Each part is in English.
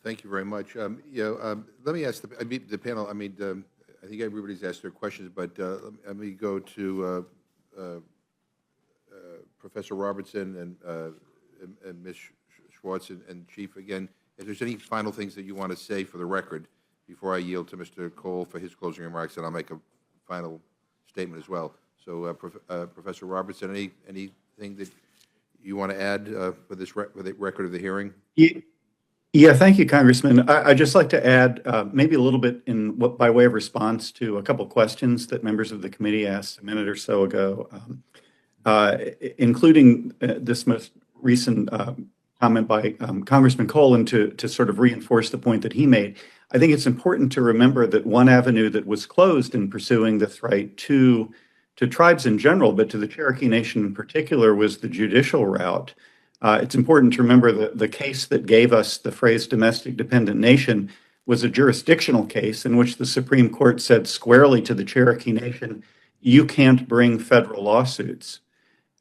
Thank you very much. Let me ask the panel. I think everybody's asked their questions, but let me go to Professor Robertson and Ms. Schwartz and Chief again. If there's any final things that you want to say for the record before I yield to Mr. Cole for his closing remarks, and I'll make a final statement as well. So, Professor Robertson, anything that you want to add for the record of the hearing? Yeah, thank you, Congressman. I'd just like to add maybe a little bit by way of response to a couple questions that members of the committee asked a minute or so ago, including this most recent comment by Congressman Colin to sort of reinforce the point that he made. I think it's important to remember that one avenue that was closed in pursuing this right to tribes in general, but to the Cherokee Nation in particular, was the judicial route. It's important to remember that the case that gave us the phrase domestic dependent nation was a jurisdictional case in which the Supreme Court said squarely to the Cherokee Nation, you can't bring federal lawsuits.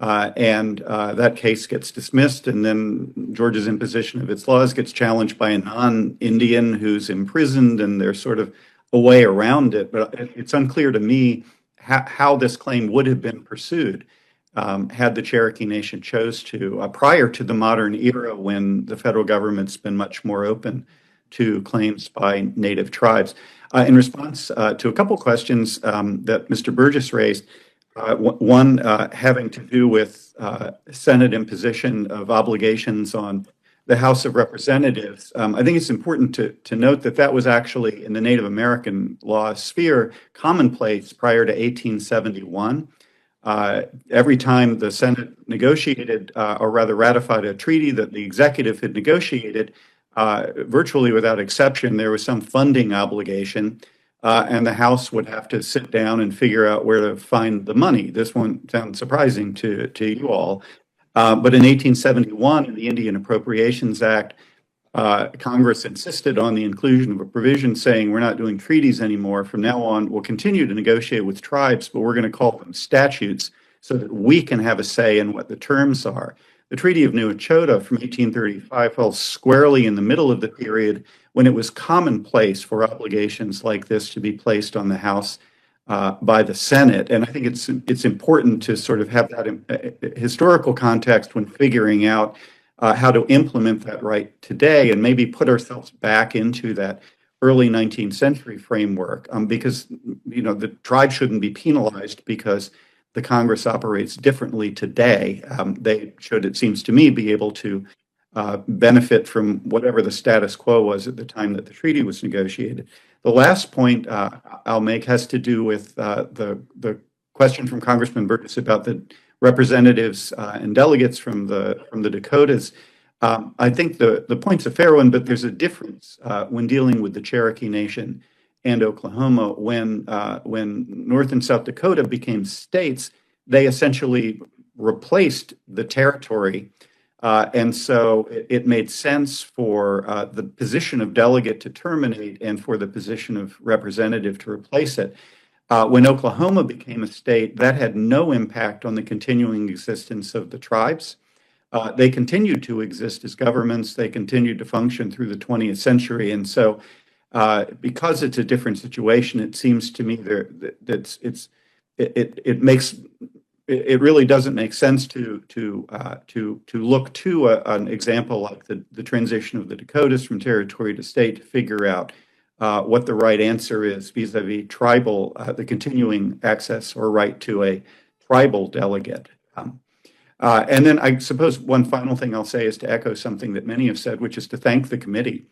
And that case gets dismissed, and then Georgia's imposition of its laws gets challenged by a non-Indian who's imprisoned, and there's sort of a way around it. But it's unclear to me how this claim would have been pursued had the Cherokee Nation chose to, prior to the modern era when the federal government's been much more open to claims by Native tribes. In response to a couple questions that Mr. Burgess raised, one having to do with Senate imposition of obligations on the House of Representatives. I think it's important to note that that was actually in the Native American law sphere commonplace prior to 1871. Every time the Senate negotiated, or rather ratified a treaty that the executive had negotiated, virtually without exception, there was some funding obligation, and the House would have to sit down and figure out where to find the money. This won't sound surprising to you all. But in 1871, in the Indian Appropriations Act, Congress insisted on the inclusion of a provision saying we're not doing treaties anymore. From now on, we'll continue to negotiate with tribes, but we're going to call them statutes so that we can have a say in what the terms are. The Treaty of New Echota from 1835 fell squarely in the middle of the period when it was commonplace for obligations like this to be placed on the House by the Senate. And I think it's important to sort of have that historical context when figuring out how to implement that right today and maybe put ourselves back into that early 19th century framework, because the tribe shouldn't be penalized because the Congress operates differently today. They should, it seems to me, be able to benefit from whatever the status quo was at the time that the treaty was negotiated. The last point I'll make has to do with the question from Congressman Burgess about the representatives and delegates from the Dakotas. I think the point's a fair one, but there's a difference when dealing with the Cherokee Nation and Oklahoma. When North and South Dakota became states, they essentially replaced the territory. And so it made sense for the position of delegate to terminate and for the position of representative to replace it. When Oklahoma became a state, that had no impact on the continuing existence of the tribes. They continued to exist as governments. They continued to function through the 20th century. And so because it's a different situation, it seems to me that it really doesn't make sense to look to an example like the transition of the Dakotas from territory to state to figure out what the right answer is vis-a-vis tribal, the continuing access or right to a tribal delegate. And then I suppose one final thing I'll say is to echo something that many have said, which is to thank the committee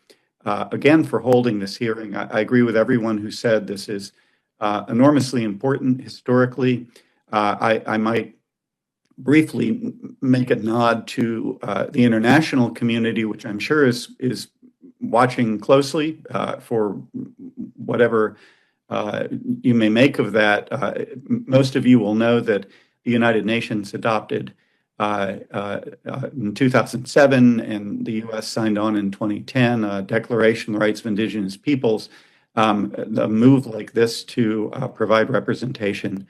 again for holding this hearing. I agree with everyone who said this is enormously important historically. I might briefly make a nod to the international community, which I'm sure is watching closely for whatever you may make of that. Most of you will know that the United Nations adopted in 2007, and the U.S. signed on in 2010, a Declaration of the Rights of Indigenous Peoples. A move like this to provide representation,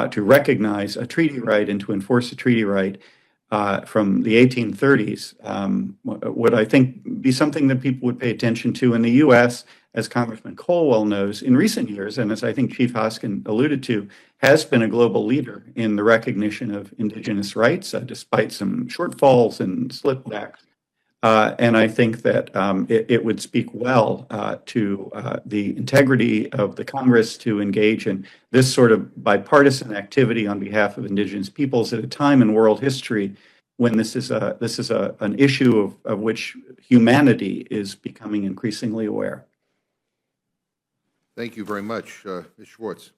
to recognize a treaty right and to enforce a treaty right from the 1830s would, I think, be something that people would pay attention to in the U.S., as Congressman Cole well knows, in recent years, and as I think Chief Hoskin alluded to, has been a global leader in the recognition of indigenous rights, despite some shortfalls and slipbacks. And I think that it would speak well to the integrity of the Congress to engage in this sort of bipartisan activity on behalf of indigenous peoples at a time in world history when this is an issue of which humanity is becoming increasingly aware. Thank you very much. Ms. Schwartz.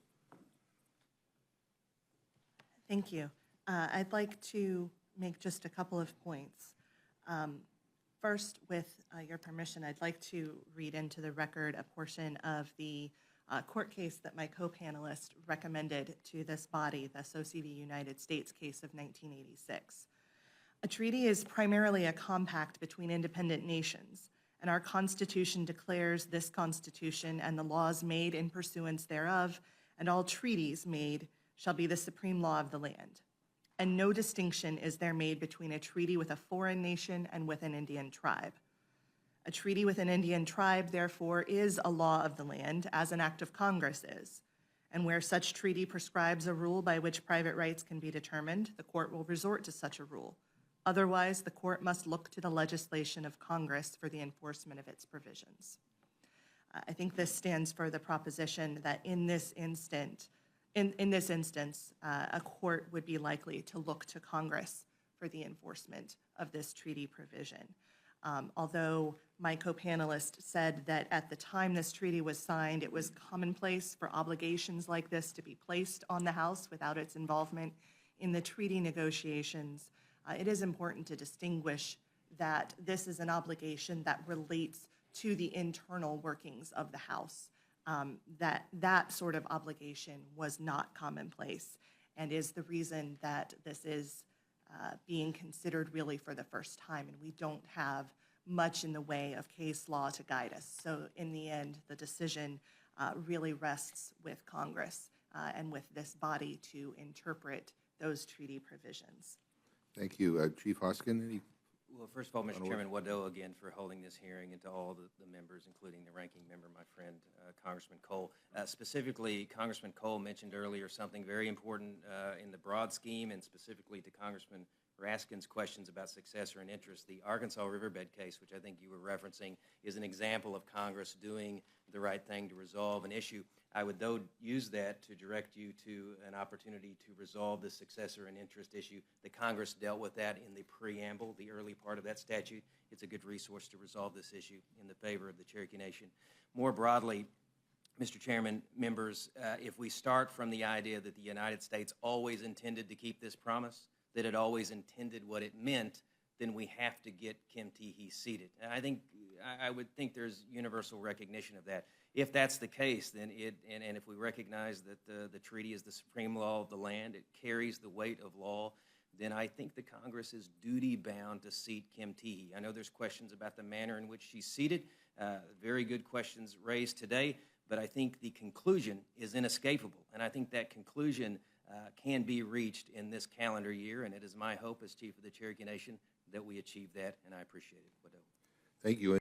Thank you. I'd like to make just a couple of points. First, with your permission, I'd like to read into the record a portion of the court case that my co-panelist recommended to this body, the SOC v. United States case of 1986. A treaty is primarily a compact between independent nations, and our Constitution declares this Constitution and the laws made in pursuance thereof, and all treaties made shall be the supreme law of the land. And no distinction is there made between a treaty with a foreign nation and with an Indian tribe. A treaty with an Indian tribe, therefore, is a law of the land, as an act of Congress is. And where such treaty prescribes a rule by which private rights can be determined, the court will resort to such a rule. Otherwise, the court must look to the legislation of Congress for the enforcement of its provisions. I think this stands for the proposition that in this instance, a court would be likely to look to Congress for the enforcement of this treaty provision. Although my co-panelist said that at the time this treaty was signed, it was commonplace for obligations like this to be placed on the House without its involvement in the treaty negotiations, it is important to distinguish that this is an obligation that relates to the internal workings of the House. That sort of obligation was not commonplace and is the reason that this is being considered really for the first time, and we don't have much in the way of case law to guide us. So in the end, the decision really rests with Congress and with this body to interpret those treaty provisions. Thank you. Chief Hoskin, any? Well, first of all, Mr. Chairman, Waddell again for holding this hearing, and to all the members, including the ranking member, my friend, Congressman Cole. Specifically, Congressman Cole mentioned earlier something very important in the broad scheme, and specifically to Congressman Raskin's questions about successor and interest. The Arkansas Riverbed case, which I think you were referencing, is an example of Congress doing the right thing to resolve an issue. I would, though, use that to direct you to an opportunity to resolve the successor and interest issue. The Congress dealt with that in the preamble, the early part of that statute. It's a good resource to resolve this issue in the favor of the Cherokee Nation. More broadly, Mr. Chairman, members, if we start from the idea that the United States always intended to keep this promise, that it always intended what it meant, then we have to get Kim Teehee seated. And I would think there's universal recognition of that. If that's the case, then and if we recognize that the treaty is the supreme law of the land, it carries the weight of law, then I think the Congress is duty-bound to seat Kim Teehee. I know there's questions about the manner in which she's seated, very good questions raised today, but I think the conclusion is inescapable, and I think that conclusion can be reached in this calendar year, and it is my hope as Chief of the Cherokee Nation that we achieve that, and I appreciate it. Thank you.